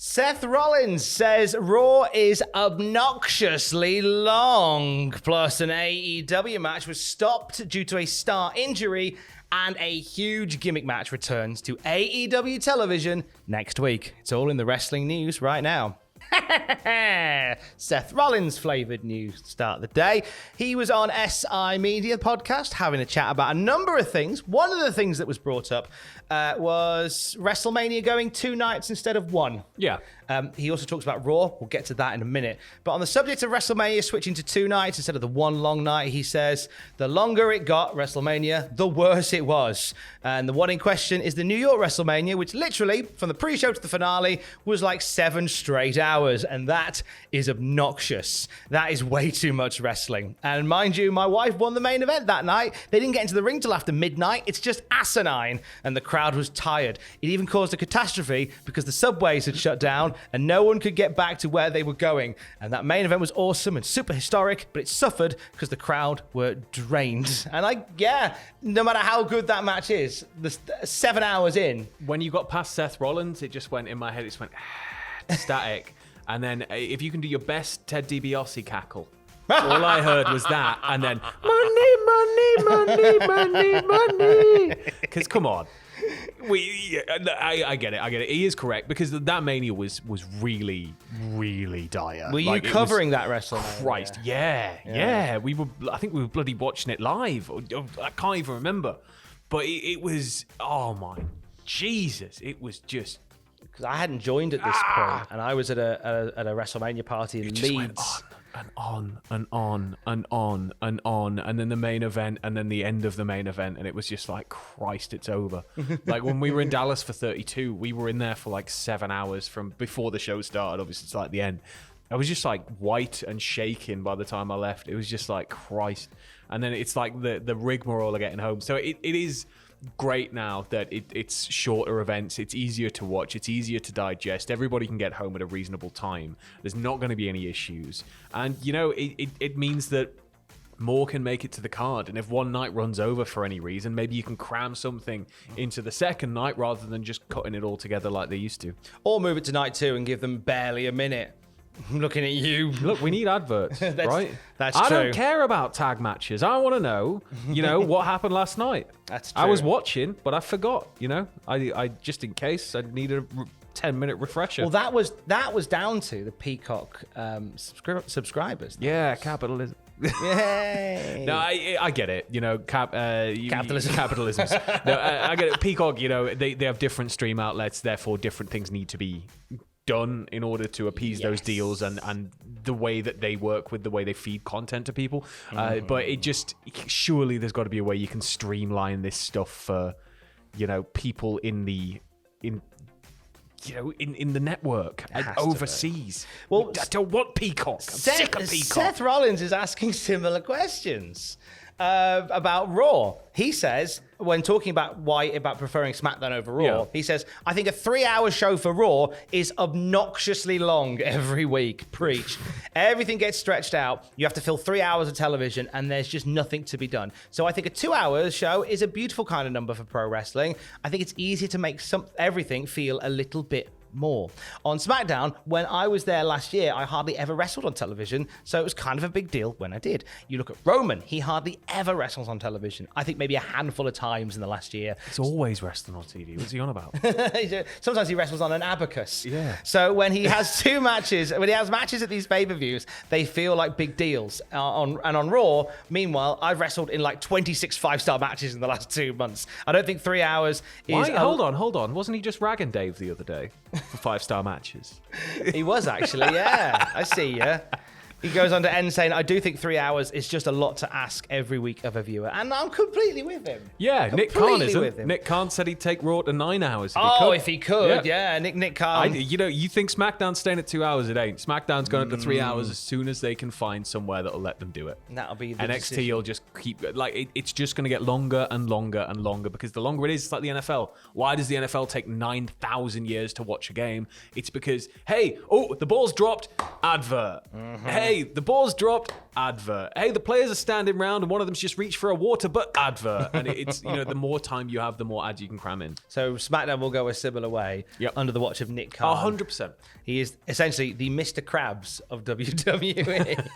Seth Rollins says Raw is obnoxiously long. Plus, an AEW match was stopped due to a star injury, and a huge gimmick match returns to AEW television next week. It's all in the wrestling news right now. Seth Rollins flavored news to start the day. He was on SI Media podcast having a chat about a number of things. One of the things that was brought up was WrestleMania going 2 nights instead of 1. Yeah. He also talks about Raw. We'll get to that in a minute. But on the subject of WrestleMania switching to 2 nights instead of the 1 long night, he says the longer it got, WrestleMania, the worse it was. And the one in question is the New York WrestleMania, which literally, from the pre-show to the finale, was like 7 straight hours. And that is obnoxious. That is way too much wrestling. And mind you, my wife won the main event that night. They didn't get into the ring till after midnight. It's just asinine. And the crowd was tired. It even caused a catastrophe because the subways had shut down and no one could get back to where they were going. And that main event was awesome and super historic, but it suffered because the crowd were drained. And no matter how good that match is, the 7 hours in. When you got past Seth Rollins, it just went in my head, it just went static. And then if you can do your best Ted DiBiase cackle, all I heard was that, and then money. Because come on. I get it. He is correct because that Mania was really, really dire. Were you covering that WrestleMania? Christ, yeah. I think we were bloody watching it live. I can't even remember, but it was. Oh my Jesus! It was just. Because I hadn't joined at this point, and I was at a WrestleMania party in Leeds. And on, and then the main event, and then the end of the main event, and it was just like, Christ, it's over. Like when we were in Dallas for 32, we were in there for like 7 hours from before the show started. Obviously, it's like the end. I was just like white and shaking by the time I left. It was just like, Christ. And then it's like the rigmarole of getting home. So it is great now that it's shorter events. It's easier to watch. It's easier to digest. Everybody can get home at a reasonable time. There's not going to be any issues. And, it means that more can make it to the card. And if one night runs over for any reason, maybe you can cram something into the second night rather than just cutting it all together like they used to. Or move it to night 2 and give them barely a minute. I'm looking at you. Look, we need adverts, right? That's true. I don't care about tag matches. I want to know, what happened last night. That's true. I was watching, but I forgot, I just in case I needed a 10-minute refresher. Well, that was down to the Peacock subscribers. Yeah, capitalism. Yay. No, I get it. Capitalism. Capitalism. No, I get it. Peacock, they have different stream outlets, therefore different things need to be done in order to appease those deals and the way that they work with the way they feed content to people. But surely there's got to be a way you can streamline this stuff for, people in the network and overseas. Well, I don't want Peacock. I'm sick of Peacock. Seth Rollins is asking similar questions about Raw. He says, when talking about about preferring SmackDown over Raw, he says, I think a 3-hour show for Raw is obnoxiously long every week. Preach. Everything gets stretched out. You have to fill 3 hours of television, and there's just nothing to be done. So I think a 2-hour show is a beautiful kind of number for pro wrestling. I think it's easy to make everything feel a little bit more. On SmackDown, when I was there last year, I hardly ever wrestled on television, so it was kind of a big deal when I did. You look at Roman, he hardly ever wrestles on television. I think maybe a handful of times in the last year. It's always wrestling on TV. What's he on about? Sometimes he wrestles on an abacus. Yeah. So when he has matches at these pay-per-views, they feel like big deals. On Raw, meanwhile, I've wrestled in like 26 5-star matches in the last 2 months. I don't think 3 hours is... Hold on. Wasn't he just ragging Dave the other day for 5-star matches? He was actually, yeah. I see ya. He goes on to end saying, I do think 3 hours is just a lot to ask every week of a viewer. And I'm completely with him. Yeah, Nick Khan isn't. Nick Khan said he'd take Raw to 9 hours if he could. Yeah, Nick Khan. You think SmackDown's staying at 2 hours? It ain't. SmackDown's going to 3 hours as soon as they can find somewhere that'll let them do it. That'll be the NXT decision. will just keep... it's just going to get longer and longer and longer because the longer it is, it's like the NFL. Why does the NFL take 9,000 years to watch a game? It's because, the ball's dropped, advert. Mm-hmm. Hey, Hey, the ball's dropped, advert. Hey, the players are standing around and one of them's just reached for a water, but advert. And it's, the more time you have, the more ads you can cram in. So SmackDown will go a similar way under the watch of Nick Khan. 100%. He is essentially the Mr. Krabs of WWE.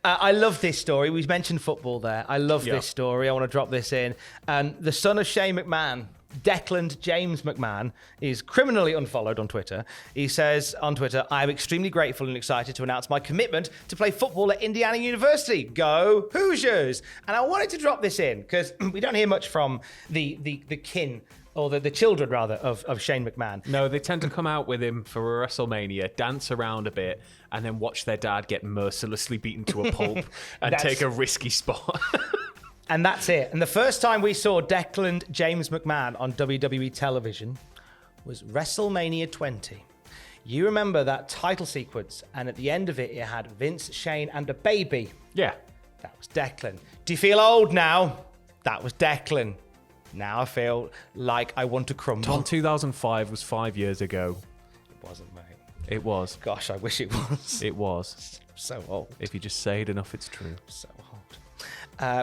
I love this story. We mentioned football there. I love this story. I want to drop this in. The son of Shane McMahon, Declan James McMahon, is criminally unfollowed on Twitter. He says on Twitter, I am extremely grateful and excited to announce my commitment to play football at Indiana University. Go Hoosiers! And I wanted to drop this in because we don't hear much from the kin, or the children, rather, of Shane McMahon. No, they tend to come out with him for WrestleMania, dance around a bit, and then watch their dad get mercilessly beaten to a pulp and take a risky spot. And that's it. And the first time we saw Declan James McMahon on WWE television was WrestleMania 20. You remember that title sequence, and at the end of it, it had Vince, Shane, and a baby. Yeah. That was Declan. Do you feel old now? That was Declan. Now I feel like I want to crumble. Tom, 2005 was 5 years ago. It wasn't, mate. It was. Gosh, I wish it was. It was. So old. If you just say it enough, it's true. So old.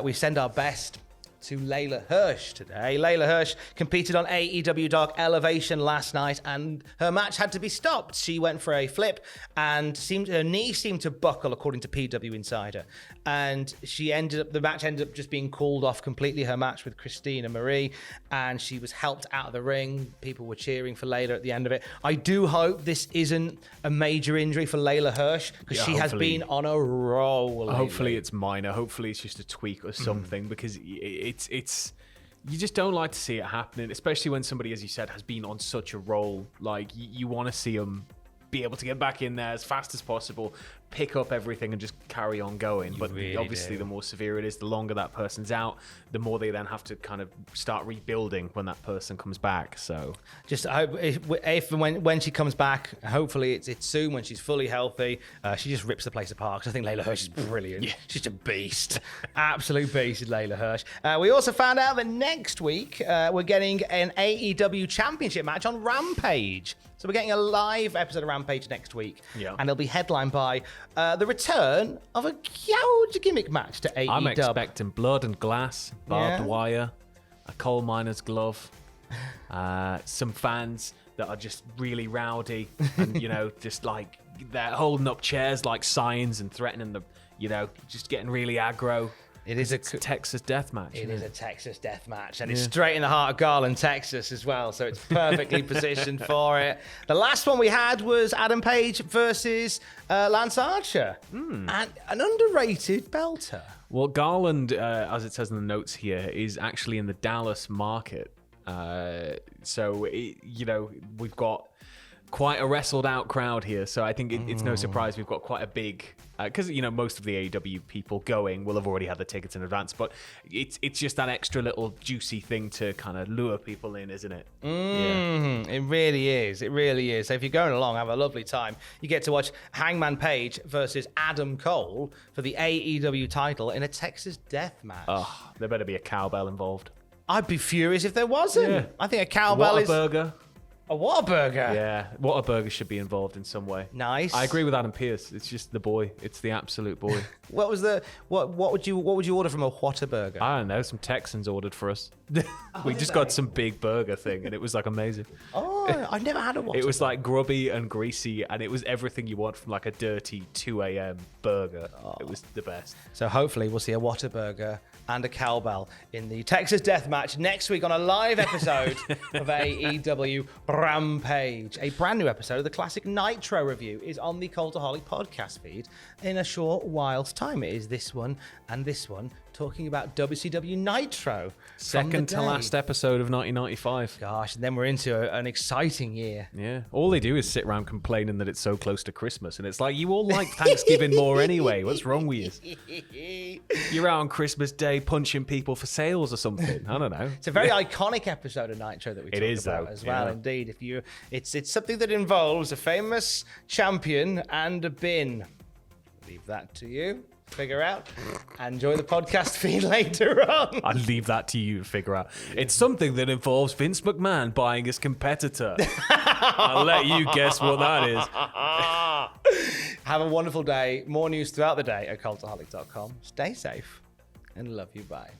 We send our best to Leyla Hirsch today. Leyla Hirsch competed on AEW Dark Elevation last night, and her match had to be stopped. She went for a flip, and her knee seemed to buckle, according to PW Insider. And the match ended up just being called off completely, her match with Christina Marie, and she was helped out of the ring. People were cheering for Leyla at the end of it. I do hope this isn't a major injury for Leyla Hirsch, because she has been on a roll lately. Hopefully it's minor. Hopefully it's just a tweak or something, because it's you just don't like to see it happening, especially when somebody, as you said, has been on such a roll. Like, you want to see them be able to get back in there as fast as possible, pick up everything and just carry on going. But really obviously the more severe it is, the longer that person's out, the more they then have to kind of start rebuilding when that person comes back. So just I hope if when she comes back, hopefully it's soon, when she's fully healthy, she just rips the place apart, because I think Leyla Hirsch is brilliant. Yeah. She's a beast. Absolute beast is Leyla Hirsch. We also found out that next week we're getting an AEW championship match on Rampage. So we're getting a live episode of Rampage next week, and it'll be headlined by the return of a huge gimmick match to AEW. I'm expecting blood and glass, barbed wire, a coal miner's glove, some fans that are just really rowdy and, just like they're holding up chairs like signs and threatening them, just getting really aggro. It's a Texas death match. It is a Texas death match, and it's straight in the heart of Garland, Texas as well, so it's perfectly positioned for it. The last one we had was Adam Page versus Lance Archer, and an underrated belter. Well, Garland, as it says in the notes here, is actually in the Dallas market. So, we've got quite a wrestled out crowd here, so I think it's no surprise we've got quite a big, because most of the AEW people going will have already had the tickets in advance, but it's just that extra little juicy thing to kind of lure people in, isn't it? It really is. It really is. So if you're going along, have a lovely time. You get to watch Hangman Page versus Adam Cole for the AEW title in a Texas death match. Oh, there better be a cowbell involved. I'd be furious if there wasn't. Yeah. I think a cowbell is Whataburger. A Whataburger? Yeah, Whataburger should be involved in some way. Nice. I agree with Adam Pearce. It's just the boy. It's the absolute boy. What would you order from a Whataburger? I don't know. Some Texans ordered for us. We just got some big burger thing, and it was like amazing. Oh, I've never had a Whataburger. It was like grubby and greasy, and it was everything you want from like a dirty 2 a.m. burger. Oh. It was the best. So hopefully we'll see a Whataburger and a cowbell in the Texas Death Match next week on a live episode of AEW Rampage. A brand new episode of the classic Nitro review is on the Cultaholic podcast feed in a short while's time. It is this one and this one talking about WCW Nitro. Second to last episode of 1995. Gosh, and then we're into an exciting year. Yeah. All they do is sit around complaining that it's so close to Christmas. And it's like, you all like Thanksgiving more anyway. What's wrong with you? You're out on Christmas Day punching people for sales or something. I don't know. It's a very iconic episode of Nitro that we talk about as well, indeed. It's something that involves a famous champion and a bin. Leave that to you. Figure out. Enjoy the podcast feed later on. I'll leave that to you to figure out. It's something that involves Vince McMahon buying his competitor. I'll let you guess what that is. Have a wonderful day. More news throughout the day at cultaholic.com. Stay safe and love you. Bye.